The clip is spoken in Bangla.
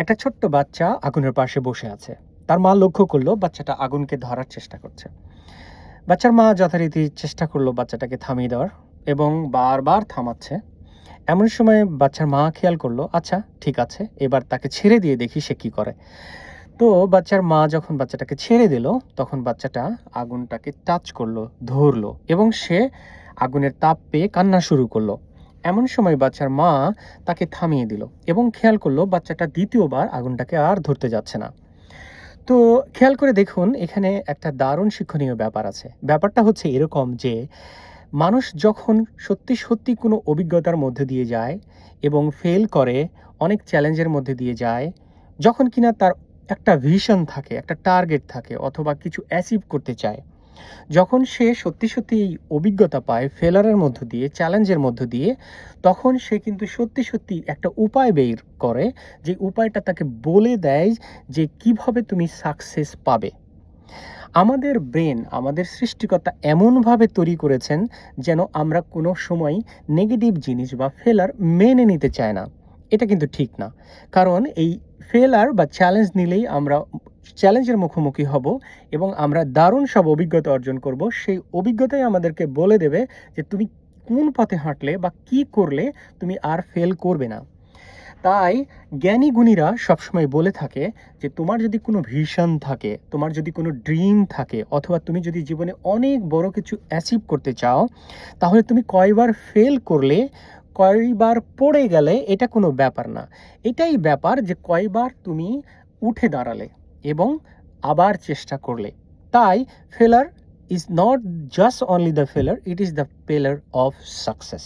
একটা ছোট্ট বাচ্চা আগুনের পাশে বসে আছে। তার মা লক্ষ্য করলো বাচ্চাটা আগুনকে ধরার চেষ্টা করছে। বাচ্চার মা যথারীতি চেষ্টা করলো বাচ্চাটাকে থামিয়ে দেওয়ার এবং বারবার থামাচ্ছে। এমন সময় বাচ্চার মা খেয়াল করলো, আচ্ছা ঠিক আছে, এবার তাকে ছেড়ে দিয়ে দেখি সে কি করে। তো বাচ্চার মা যখন বাচ্চাটাকে ছেড়ে দিল, তখন বাচ্চাটা আগুনটাকে টাচ করলো, ধরলো এবং সে আগুনের তাপ পেয়ে কান্না শুরু করলো। এমন সময় বাচ্চার মা তাকে থামিয়ে দিল এবং খেয়াল করলো বাচ্চাটা দ্বিতীয়বার আগুনটাকে আর ধরতে যাচ্ছে না। তো খেয়াল করে দেখুন, এখানে একটা দারুণ শিক্ষণীয় ব্যাপার আছে। ব্যাপারটা হচ্ছে এরকম যে মানুষ যখন সত্যি কোনো অভিজ্ঞতার মধ্যে দিয়ে যায় এবং ফেল করে, অনেক চ্যালেঞ্জের মধ্যে দিয়ে যায়, যখন কিনা তার একটা ভিশন থাকে, একটা টার্গেট থাকে অথবা কিছু অ্যাচিভ করতে চায়, যখন সে সত্যি এই অভিজ্ঞতা পায় ফেলারের মধ্য দিয়ে, চ্যালেঞ্জের মধ্য দিয়ে, তখন সে কিন্তু সত্যি একটা উপায় বের করে, যে উপায়টা তাকে বলে দেয় যে কিভাবে তুমি সাকসেস পাবে। আমাদের ব্রেন, আমাদের সৃষ্টিকর্তা এমনভাবে তৈরি করেছেন যেন আমরা কোনো সময় নেগেটিভ জিনিস বা ফেলার মেনে নিতে চায় না। এটা কিন্তু ঠিক না। কারণ এই ফেলার বা চ্যালেঞ্জ নিলেই আমরা চ্যালেঞ্জের মুখোমুখি হব এবং আমরা দারুণ সব অভিজ্ঞতা অর্জন করব। সেই অভিজ্ঞতাই আমাদেরকে বলে দেবে যে তুমি কোন পথে হাঁটলে বা কি করলে তুমি আর ফেল করবে না। তাই জ্ঞানী গুণীরা সবসময় বলে থাকে যে তোমার যদি কোনো ভিশন থাকে, তোমার যদি কোনো ড্রিম থাকে, অথবা তুমি যদি জীবনে অনেক বড় কিছু অ্যাচিভ করতে চাও, তাহলে তুমি কয়বার ফেল করলে, কয়বার পড়ে গেলে এটা কোনো ব্যাপার না। এটাই ব্যাপার যে কয়বার তুমি উঠে দাঁড়ালে এবং আবার চেষ্টা করলে। তাই failure is not just only the failure, it is the pillar of success.